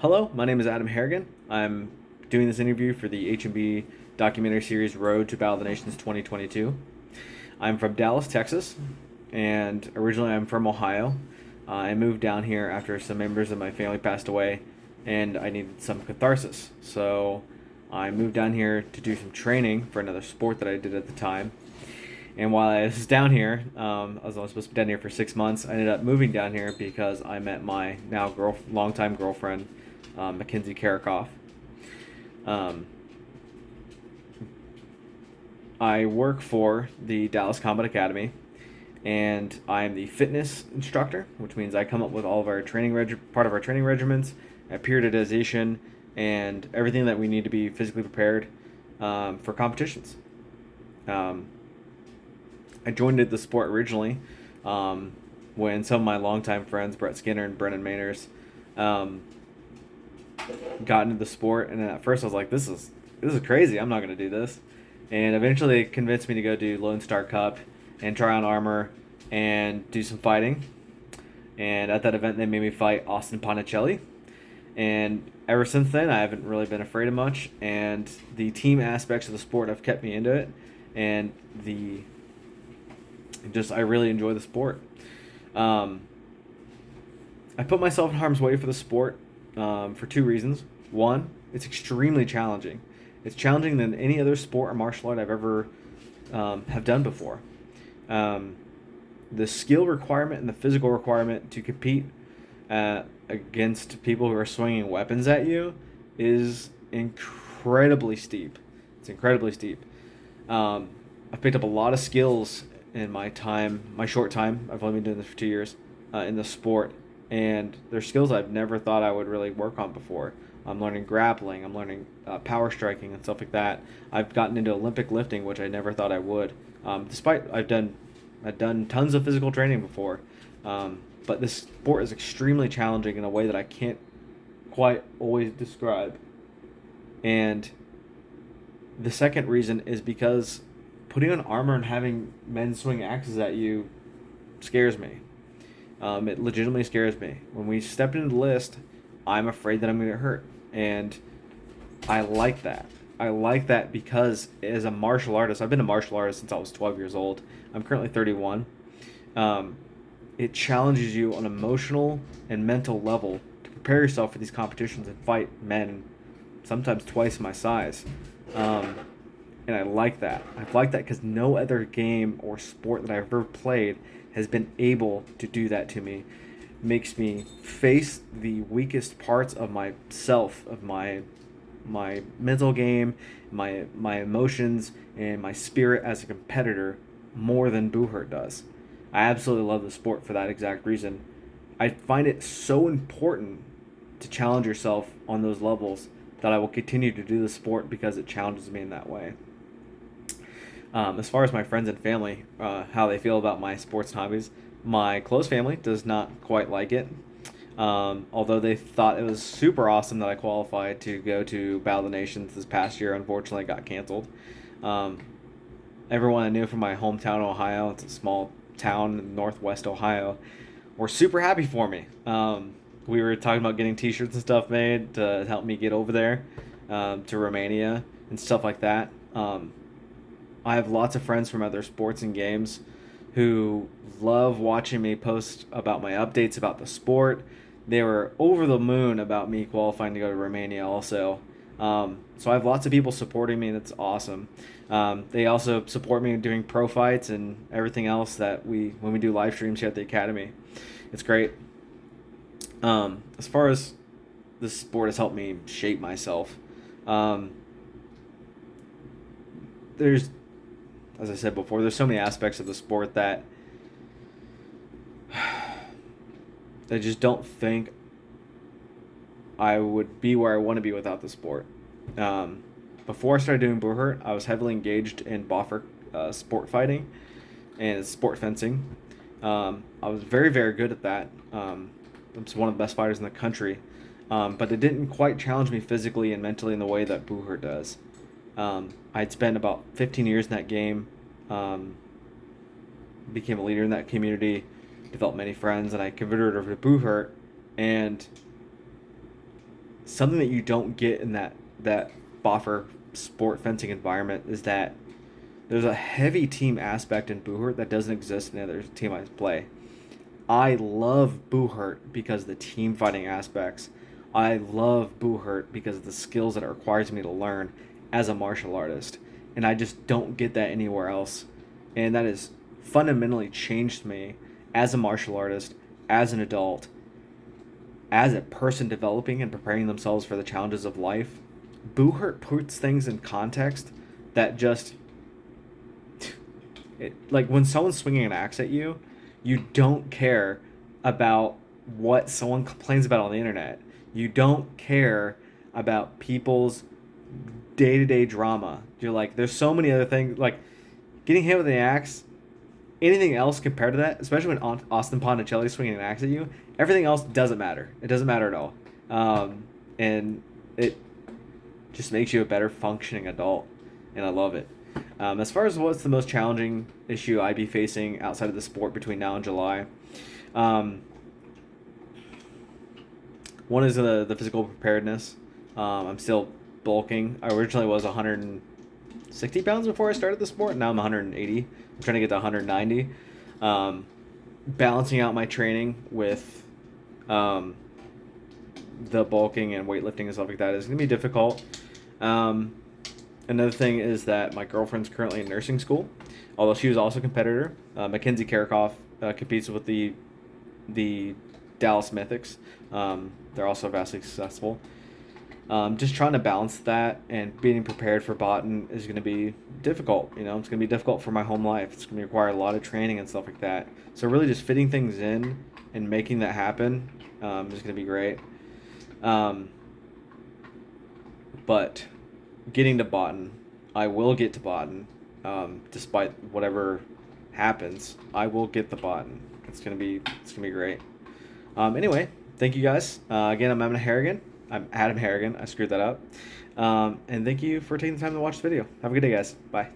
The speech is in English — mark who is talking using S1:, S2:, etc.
S1: Hello, my name is Adam Harrigan. I'm doing this interview for the HmB documentary series Road to Battle of the Nations 2022. I'm from Dallas, Texas, and originally I'm from Ohio. I moved down here after some members of my family passed away, and I needed some catharsis. So I moved down here to do some training for another sport that I did at the time. And while I was down here, I was only supposed to be down here for 6 months. I ended up moving down here because I met my longtime girlfriend, Mackenzie Karakoff. Um, I work for the Dallas Combat Academy, and I'm the fitness instructor, which means I come up with all of our part of our training regimens, periodization, and everything that we need to be physically prepared for competitions. Um, I joined the sport originally when some of my longtime friends, Brett Skinner and Brennan Mainers, um, got into the sport. And at first I was like, this is crazy. I'm not going to do this. And eventually they convinced me to go do Lone Star Cup and try on armor and do some fighting. And at that event, they made me fight Austin Ponticelli. And ever since then, I haven't really been afraid of much. And the team aspects of the sport have kept me into it. And I really enjoy the sport. I put myself in harm's way for the sport for two reasons. One, it's extremely challenging. It's challenging than any other sport or martial art I've ever have done before. The skill requirement and the physical requirement to compete against people who are swinging weapons at you is incredibly steep. It's incredibly steep. I've picked up a lot of skills in my short time. I've only been doing this for 2 years in the sport, and they're skills I've never thought I would really work on before. I'm learning grappling. I'm learning power striking and stuff like that. I've gotten into Olympic lifting, which I never thought I would. Despite I've done tons of physical training before, but this sport is extremely challenging in a way that I can't quite always describe. And the second reason is because putting on armor and having men swing axes at you scares me. It legitimately scares me. When we stepped into the list, I'm afraid that I'm going to get hurt. And I like that. I like that because as a martial artist, I've been a martial artist since I was 12 years old. I'm currently 31. It challenges you on an emotional and mental level to prepare yourself for these competitions and fight men sometimes twice my size. And I like that. I like that because no other game or sport that I've ever played has been able to do that to me. Makes me face the weakest parts of myself, of my mental game, my emotions, and my spirit as a competitor more than Buhurt does. I absolutely love the sport for that exact reason. I find it so important to challenge yourself on those levels that I will continue to do the sport because it challenges me in that way. As far as my friends and family, how they feel about my sports hobbies, my close family does not quite like it. Although they thought it was super awesome that I qualified to go to Battle of the Nations this past year, unfortunately got canceled. Everyone I knew from my hometown, Ohio, it's a small town in northwest Ohio, were super happy for me. We were talking about getting T-shirts and stuff made to help me get over there to Romania and stuff like that. I have lots of friends from other sports and games who love watching me post about my updates about the sport. They were over the moon about me qualifying to go to Romania also. So I have lots of people supporting me, and it's awesome. They also support me in doing pro fights and everything else that when we do live streams here at the Academy. It's great. As far as this sport has helped me shape myself, there's, as I said before, there's so many aspects of the sport that I just don't think I would be where I want to be without the sport. Before I started doing Buhurt, I was heavily engaged in Boffer sport fighting and sport fencing. I was very, very good at that. I was one of the best fighters in the country, but it didn't quite challenge me physically and mentally in the way that Buhurt does. I'd spent about 15 years in that game, became a leader in that community, developed many friends, and I converted over to Buhurt, and something that you don't get in that boffer sport fencing environment is that there's a heavy team aspect in Buhurt that doesn't exist in any other team I play. I love Buhurt because of the team fighting aspects. I love Buhurt because of the skills that it requires me to learn as a martial artist. And I just don't get that anywhere else. And that has fundamentally changed me as a martial artist, as an adult, as a person developing and preparing themselves for the challenges of life. Buhurt puts things in context that just like when someone's swinging an axe at you, you don't care about what someone complains about on the internet. You don't care about people's day to day drama. You're like, there's so many other things. Like getting hit with an axe, anything else compared to that, especially when Austin Ponticelli is swinging an axe at you, everything else doesn't matter. It doesn't matter at all. And it just makes you a better functioning adult. And I love it. As far as what's the most challenging issue I'd be facing outside of the sport between now and July, one is the physical preparedness. I'm still bulking. I originally was 160 pounds before I started the sport. Now I'm 180. I'm trying to get to 190. Balancing out my training with the bulking and weightlifting and stuff like that is going to be difficult. Another thing is that my girlfriend's currently in nursing school, although she was also a competitor. Mackenzie Karakoff competes with the Dallas Mythics. They're also vastly successful. Just trying to balance that and being prepared for Botan is going to be difficult. You know, it's going to be difficult for my home life. It's going to require a lot of training and stuff like that. So really just fitting things in and making that happen is going to be great. But getting to Botan, I will get to Botan, despite whatever happens. I will get the Botan. It's gonna be great. Anyway, thank you guys. Again, I'm Adam Harrigan. I screwed that up. And thank you for taking the time to watch the video. Have a good day, guys. Bye.